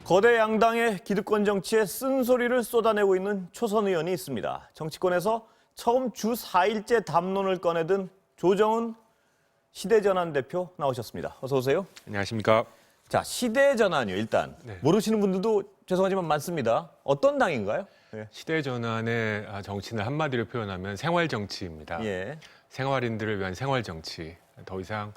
거대 양당의 기득권 정치에 쓴소리를 쏟아내고 있는 초선 의원이 있습니다. 정치권에서 처음 주 4일째 담론을 꺼내든 조정훈 시대전환 대표 나오셨습니다. 어서 오세요. 안녕하십니까. 자, 시대전환이요. 일단 네. 모르시는 분들도 죄송하지만 많습니다. 어떤 당인가요? 네. 시대전환의 정치는 한마디로 표현하면 생활정치입니다. 예. 생활인들을 위한 생활정치. 더 이상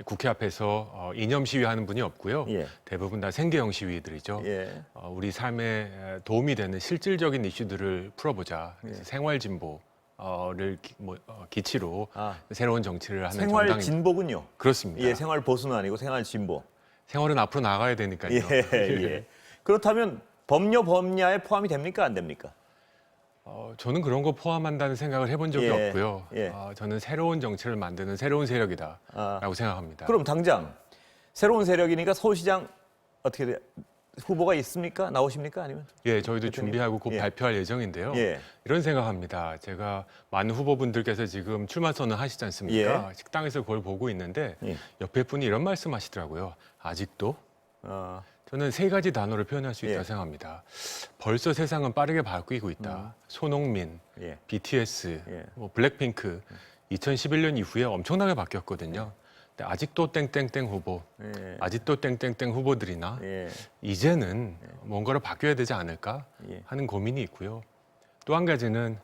국회 앞에서 이념 시위하는 분이 없고요. 예. 대부분 다 생계형 시위들이죠. 예. 우리 삶에 도움이 되는 실질적인 이슈들을 풀어보자. 그래서 생활진보를 기치로 새로운 정치를 하는 생활 정당입니다. 진보군요. 그렇습니다. 예, 생활 보수는 아니고 생활 진보. 생활은 앞으로 나가야 되니까요. 예, 예. 그렇다면 법녀에 포함이 됩니까? 안 됩니까? 저는 그런 거 포함한다는 생각을 해본 적이 예, 없고요. 예. 저는 새로운 정치를 만드는 새로운 세력이다라고 생각합니다. 그럼 당장 새로운 세력이니까 서울시장 어떻게 돼? 후보가 있습니까? 나오십니까? 아니면? 예, 저희도 대표님? 준비하고 곧 예. 발표할 예정인데요. 예. 이런 생각합니다. 제가 많은 후보분들께서 지금 출마 선언 하시지 않습니까? 식당에서 그걸 보고 있는데 예. 옆에 분이 이런 말씀하시더라고요. 아직도? 저는 세 가지 단어를 표현할 수 있다고 예. 생각합니다. 벌써 세상은 빠르게 바뀌고 있다. 손흥민, 예. BTS, 예. 블랙핑크 2011년 이후에 엄청나게 바뀌었거든요. 근데 아직도 땡땡땡 후보, 예. 아직도 땡땡땡 후보들이나 예. 이제는 뭔가를 바뀌어야 되지 않을까 예. 하는 고민이 있고요. 또 한 가지는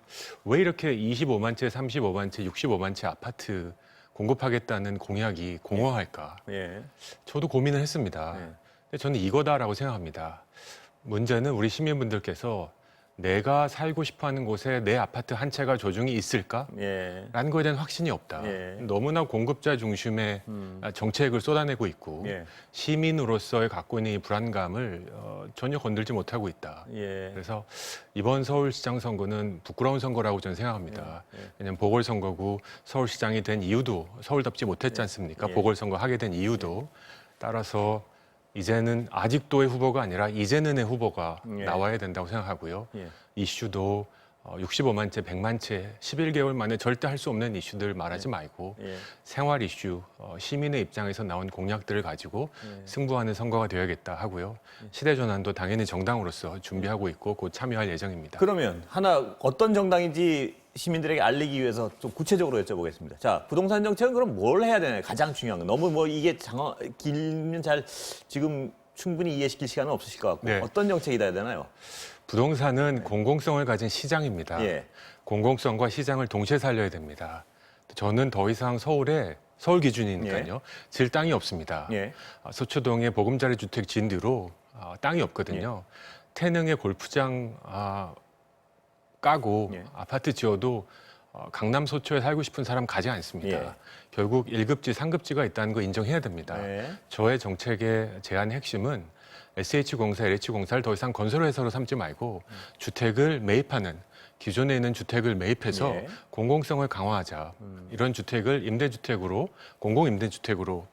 왜 이렇게 25만 채, 35만 채, 65만 채 아파트 공급하겠다는 공약이 공허할까? 예. 저도 고민을 했습니다. 예. 근데 저는 이거다라고 생각합니다. 문제는 우리 시민분들께서 내가 살고 싶어하는 곳에 내 아파트 한 채가 조중이 있을까? 예. 라는 거에 대한 확신이 없다. 예. 너무나 공급자 중심의 정책을 쏟아내고 있고 예. 시민으로서의 갖고 있는 이 불안감을 전혀 건들지 못하고 있다. 예. 그래서 이번 서울시장 선거는 부끄러운 선거라고 저는 생각합니다. 예. 왜냐하면 보궐선거고 서울시장이 된 이유도 서울답지 못했지 않습니까? 예. 보궐선거 하게 된 이유도 따라서 이제는 아직도의 후보가 아니라 이제는의 후보가 예. 나와야 된다고 생각하고요. 예. 이슈도 65만 채, 100만 채, 11개월 만에 절대 할 수 없는 이슈들 말하지 말고 예. 생활 이슈, 시민의 입장에서 나온 공약들을 가지고 승부하는 선거가 되어야겠다 하고요. 시대 전환도 당연히 정당으로서 준비하고 있고 곧 참여할 예정입니다. 그러면 하나 어떤 정당인지 시민들에게 알리기 위해서 좀 구체적으로 여쭤보겠습니다. 자, 부동산 정책은 그럼 뭘 해야 되나요? 가장 중요한 건 너무 뭐 이게 길면 잘 지금 충분히 이해시킬 시간은 없으실 것 같고 네. 어떤 정책이 돼야 되나요? 부동산은 공공성을 가진 시장입니다. 예. 공공성과 시장을 동시에 살려야 됩니다. 저는 더 이상 서울 기준이니까요. 질 땅이 없습니다. 예. 서초동의 보금자리 주택 진 뒤로 땅이 없거든요. 태릉의 골프장 까고 예. 아파트 지어도 강남 소초에 살고 싶은 사람 가지 않습니다. 예. 결국 1급지, 3급지가 있다는 거 인정해야 됩니다. 예. 저의 정책의 제안의 핵심은 SH공사, LH공사를 더 이상 건설회사로 삼지 말고 주택을 매입하는 기존에 있는 주택을 매입해서 예. 공공성을 강화하자. 이런 주택을 임대주택으로 공공임대주택으로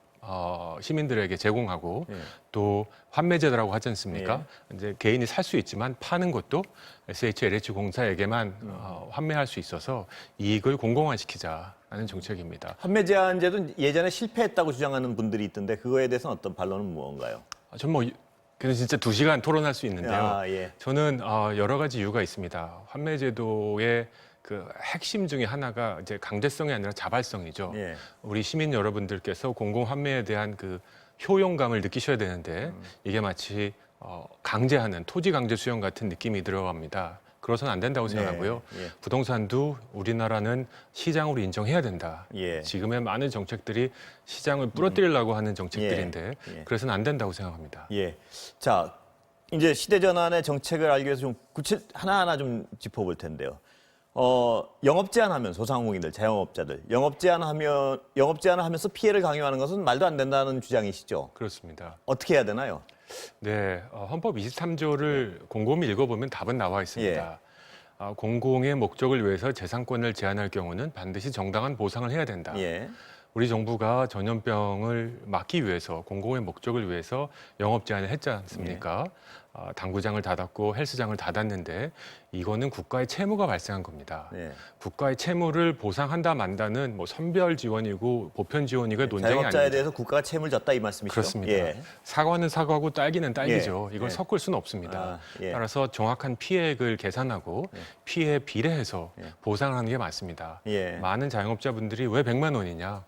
시민들에게 제공하고 예. 또 환매제도라고 하지 않습니까? 이제 개인이 살 수 있지만 파는 것도 SH, LH공사에게만 환매할 수 있어서 이익을 공공화시키자라는 정책입니다. 판매 제한제도 예전에 실패했다고 주장하는 분들이 있던데 그거에 대해서는 어떤 반론은 무언가요? 전 그래서 진짜 2시간 토론할 수 있는데요. 예. 저는 여러 가지 이유가 있습니다. 환매제도의 그 핵심 중에 하나가 이제 강제성이 아니라 자발성이죠. 예. 우리 시민 여러분들께서 공공 환매에 대한 그 효용감을 느끼셔야 되는데 이게 마치 강제하는 토지 강제 수용 같은 느낌이 들어갑니다. 그래서는 안 된다고 생각하고요. 예. 부동산도 우리나라는 시장으로 인정해야 된다. 예. 지금의 많은 정책들이 시장을 부러뜨리려고 하는 정책들인데 예. 그래서는 안 된다고 생각합니다. 예. 자, 이제 시대 전환의 정책을 알기 위해서 좀 하나하나 좀 짚어볼 텐데요. 영업 제한하면 소상공인들, 자영업자들 영업 제한하면서 피해를 강요하는 것은 말도 안 된다는 주장이시죠. 그렇습니다. 어떻게 해야 되나요? 네, 헌법 23조를 곰곰이 읽어보면 답은 나와 있습니다. 공공의 목적을 위해서 재산권을 제한할 경우는 반드시 정당한 보상을 해야 된다. 예. 우리 정부가 전염병을 막기 위해서 공공의 목적을 위해서 영업 제한을 했지 않습니까? 당구장을 닫았고 헬스장을 닫았는데 이거는 국가의 채무가 발생한 겁니다. 예. 국가의 채무를 보상한다 만다는 뭐 선별 지원이고 보편 지원이가 논쟁이 자영업자에 아닙니다. 대해서 국가가 채무를 졌다 이 말씀이시죠? 그렇습니다. 예. 사과는 사과고 딸기는 딸기죠. 예. 이걸 예. 섞을 수는 없습니다. 아, 예. 따라서 정확한 피해액을 계산하고 피해에 비례해서 예. 보상하는 게 맞습니다. 예. 많은 자영업자분들이 왜 100만 원이냐?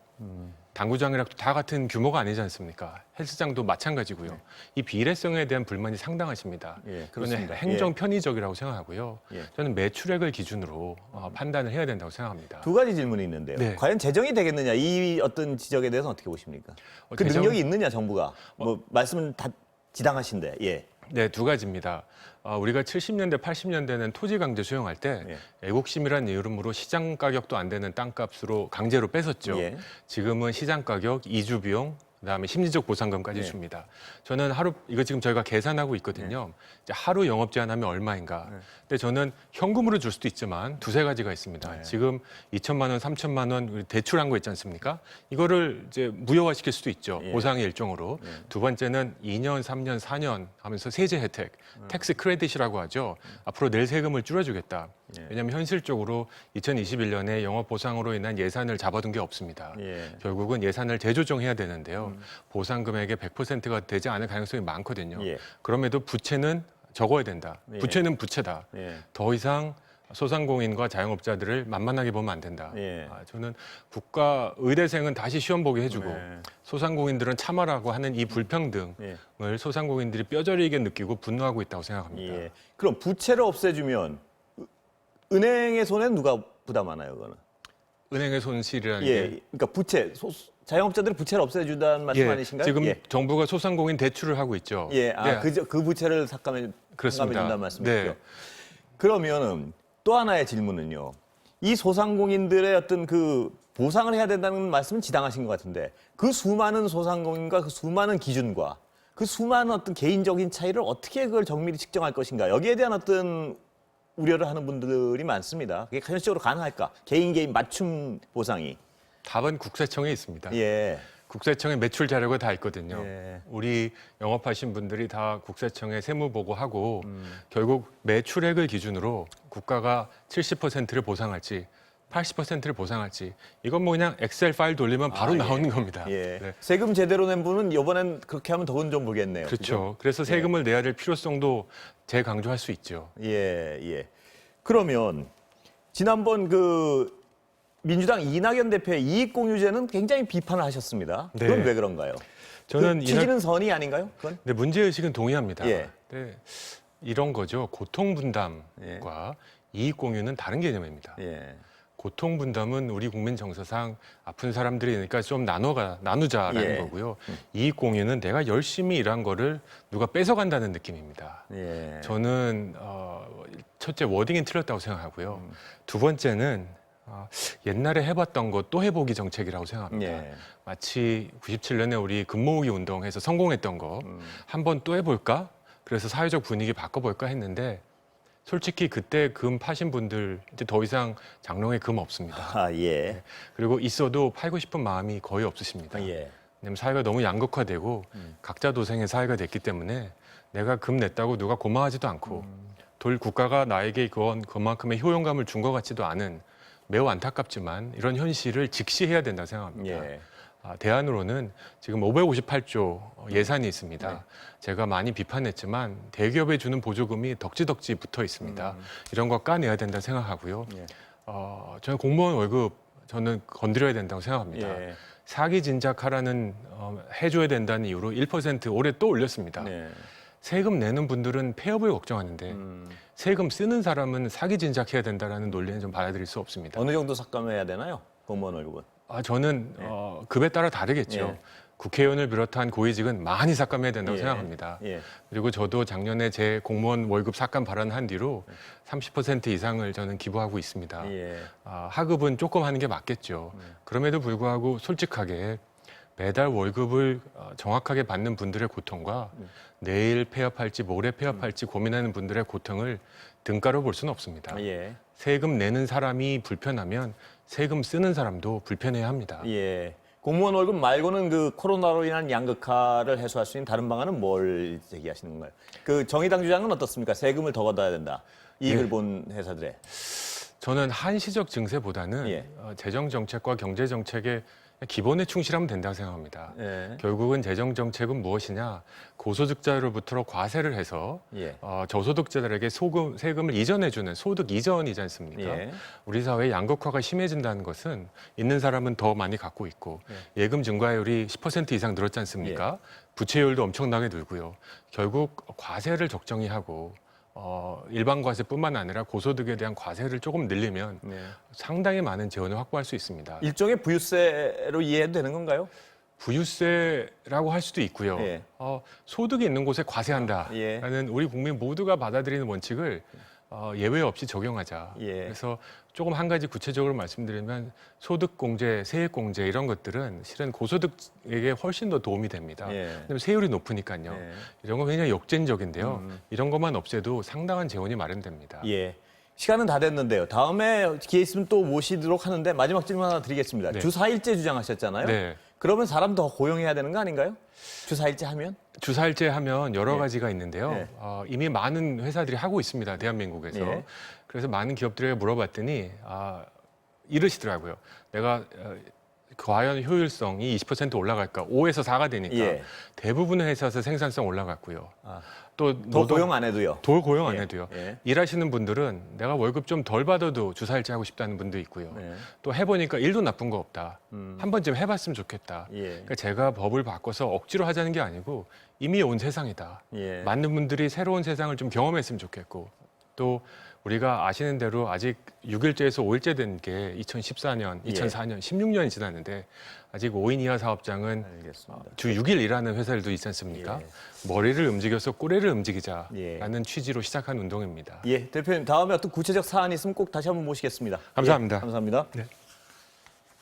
당구장이랑 다 같은 규모가 아니지 않습니까? 헬스장도 마찬가지고요. 이 비례성에 대한 불만이 상당하십니다. 예, 저는 그렇습니다. 행정 편의적이라고 생각하고요. 예. 저는 매출액을 기준으로 판단을 해야 된다고 생각합니다. 두 가지 질문이 있는데요. 네. 과연 재정이 되겠느냐 이 어떤 지적에 대해서는 어떻게 보십니까? 그 재정- 능력이 있느냐 정부가 뭐 말씀은 다 지당하신데 예. 네, 두 가지입니다. 우리가 70년대, 80년대는 토지 강제 수용할 때 예. 애국심이라는 이름으로 시장 가격도 안 되는 땅값으로 강제로 뺏었죠. 예. 지금은 시장 가격, 이주 비용, 그다음에 심리적 보상금까지 예. 줍니다. 저는 하루 이거 지금 저희가 계산하고 있거든요. 이제 하루 영업 제한하면 얼마인가. 근데 저는 현금으로 줄 수도 있지만 두세 가지가 있습니다. 예. 지금 2천만 원, 3천만 원 우리 대출한 거 있지 않습니까? 이거를 이제 무효화시킬 수도 있죠. 예. 보상의 일종으로. 두 번째는 2년, 3년, 4년 하면서 세제 혜택, 텍스 크레딧이라고 하죠. 앞으로 낼 세금을 줄여주겠다. 예. 왜냐하면 현실적으로 2021년에 영업 보상으로 인한 예산을 잡아둔 게 없습니다. 예. 결국은 예산을 재조정해야 되는데요. 보상 금액의 100%가 되지 않을 가능성이 많거든요. 예. 그럼에도 부채는 적어야 된다. 예. 부채는 부채다. 예. 더 이상 소상공인과 자영업자들을 만만하게 보면 안 된다. 예. 저는 국가 의대생은 다시 시험 보게 해주고 네. 소상공인들은 참아라고 하는 이 불평등을 예. 소상공인들이 뼈저리게 느끼고 분노하고 있다고 생각합니다. 예. 그럼 부채를 없애주면 은행의 손해는 누가 부담하나요, 그거는? 은행의 손실이라는 예. 게 그러니까 부채 자영업자들이 부채를 없애주다는 말씀 아니신가요? 지금 예. 정부가 소상공인 대출을 하고 있죠. 예. 아, 네, 그 부채를 삭감해 그렇습니다. 준다는 말씀이시죠? 네. 그러면은 또 하나의 질문은요. 이 소상공인들의 어떤 그 보상을 해야 된다는 말씀은 지당하신 것 같은데 그 수많은 소상공인과 그 수많은 기준과 그 수많은 어떤 개인적인 차이를 어떻게 그걸 정밀히 측정할 것인가 여기에 대한 어떤 우려를 하는 분들이 많습니다. 그게 현실적으로 가능할까? 개인 맞춤 보상이. 답은 국세청에 있습니다. 예. 국세청에 매출 자료가 다 있거든요. 예. 우리 영업하신 분들이 다 국세청에 세무 보고하고 결국 매출액을 기준으로 국가가 70%를 보상할지 80%를 보상할지 이건 뭐 그냥 엑셀 파일 돌리면 바로 아, 예. 나오는 겁니다. 예. 네. 세금 제대로 낸 분은 이번엔 그렇게 하면 더운 좀 보겠네요. 그렇죠. 그래서 세금을 내야 될 필요성도 재강조할 수 있죠. 예, 예. 그러면 지난번 그 민주당 이낙연 대표의 이익공유제는 굉장히 비판을 하셨습니다. 그건 네. 왜 그런가요? 저는 그 취지는 선의 아닌가요? 그건? 네, 문제의식은 동의합니다. 예. 네, 이런 거죠. 고통분담과 이익공유는 다른 개념입니다. 예. 고통분담은 우리 국민 정서상 아픈 사람들이니까 좀 나누자라는 예. 거고요. 이익공유는 내가 열심히 일한 거를 누가 뺏어간다는 느낌입니다. 예. 저는 첫째 워딩이 틀렸다고 생각하고요. 두 번째는 옛날에 해봤던 거 또 해보기 정책이라고 생각합니다. 예. 마치 97년에 우리 금모으기 운동해서 성공했던 거 한번 또 해볼까? 그래서 사회적 분위기 바꿔볼까 했는데 솔직히 그때 금 파신 분들 이제 더 이상 장롱에 금 없습니다. 아, 예. 그리고 있어도 팔고 싶은 마음이 거의 없으십니다. 예. 왜냐면 사회가 너무 양극화되고 각자 도생의 사회가 됐기 때문에 내가 금 냈다고 누가 고마워하지도 않고 돌 국가가 나에게 그만큼의 효용감을 준 것 같지도 않은 매우 안타깝지만 이런 현실을 직시해야 된다고 생각합니다. 예. 대안으로는 지금 558조 예산이 있습니다. 제가 많이 비판했지만 대기업에 주는 보조금이 덕지덕지 붙어 있습니다. 이런 거 까내야 된다 생각하고요. 예. 저는 공무원 월급 저는 건드려야 된다고 생각합니다. 예. 사기 진작하라는 해줘야 된다는 이유로 1% 올해 또 올렸습니다. 네. 세금 내는 분들은 폐업을 걱정하는데 세금 쓰는 사람은 사기 진작해야 된다는 논리는 좀 받아들일 수 없습니다. 어느 정도 삭감해야 되나요? 공무원 월급은. 저는 급에 따라 다르겠죠. 예. 국회의원을 비롯한 고위직은 많이 삭감해야 된다고 예. 생각합니다. 예. 그리고 저도 작년에 제 공무원 월급 삭감 발언한 뒤로 30% 이상을 저는 기부하고 있습니다. 예. 하급은 조금 하는 게 맞겠죠. 그럼에도 불구하고 솔직하게 매달 월급을 정확하게 받는 분들의 고통과 내일 폐업할지 모레 폐업할지 고민하는 분들의 고통을 등가로 볼 수는 없습니다. 예. 세금 내는 사람이 불편하면 세금 쓰는 사람도 불편해야 합니다. 예. 공무원 월급 말고는 그 코로나로 인한 양극화를 해소할 수 있는 다른 방안은 뭘 제기하시는 건가요? 그 정의당 주장은 어떻습니까? 세금을 더 걷어야 된다. 이익을 예. 본 회사들의. 저는 한시적 증세보다는 예. 재정 정책과 경제 정책의 기본에 충실하면 된다고 생각합니다. 예. 결국은 재정 정책은 무엇이냐? 고소득자로부터 과세를 해서 예. 저소득자들에게 세금을 이전해주는 소득 이전이지 않습니까? 예. 우리 사회 양극화가 심해진다는 것은 있는 사람은 더 많이 갖고 있고 예금 증가율이 10% 이상 늘었지 않습니까? 부채율도 엄청나게 늘고요. 결국 과세를 적정히 하고 일반 과세뿐만 아니라 고소득에 대한 과세를 조금 늘리면 상당히 많은 재원을 확보할 수 있습니다. 일종의 부유세로 이해해도 되는 건가요? 부유세라고 할 수도 있고요. 예. 소득이 있는 곳에 과세한다라는 예. 우리 국민 모두가 받아들이는 원칙을 예외 없이 적용하자. 예. 그래서 조금 한 가지 구체적으로 말씀드리면 소득공제, 세액공제 이런 것들은 실은 고소득에게 훨씬 더 도움이 됩니다. 예. 왜냐하면 세율이 높으니까요. 예. 이런 건 굉장히 역진적인데요. 이런 것만 없애도 상당한 재원이 마련됩니다. 예. 시간은 다 됐는데요. 다음에 기회 있으면 또 모시도록 하는데 마지막 질문 하나 드리겠습니다. 네. 주 4일제 주장하셨잖아요. 네. 그러면 사람 더 고용해야 되는 거 아닌가요? 주 4일제 하면? 주사일제 하면 여러 예. 가지가 있는데요. 예. 이미 많은 회사들이 하고 있습니다. 대한민국에서. 예. 그래서 많은 기업들에게 물어봤더니 이러시더라고요. 내가 과연 효율성이 20% 올라갈까? 5에서 4가 되니까 예. 대부분의 회사에서 생산성 올라갔고요. 또 더 고용 안 해도요. 더 고용 안 예. 해도요. 예. 일하시는 분들은 내가 월급 좀 덜 받아도 주사일제 하고 싶다는 분도 있고요. 예. 또 해보니까 일도 나쁜 거 없다. 한 번쯤 해봤으면 좋겠다. 예. 그러니까 제가 법을 바꿔서 억지로 하자는 게 아니고 이미 온 세상이다. 예. 많은 분들이 새로운 세상을 좀 경험했으면 좋겠고 또 우리가 아시는 대로 아직 6일제에서 5일제 된 게 2014년, 2004년, 16년이 지났는데 아직 5인 이하 사업장은 알겠습니다. 주 6일 일하는 회사들도 있지 않습니까? 예. 머리를 움직여서 꼬리를 움직이자라는 예. 취지로 시작한 운동입니다. 예, 대표님 다음에 어떤 구체적 사안이 있으면 꼭 다시 한번 모시겠습니다. 감사합니다. 예, 감사합니다. 네.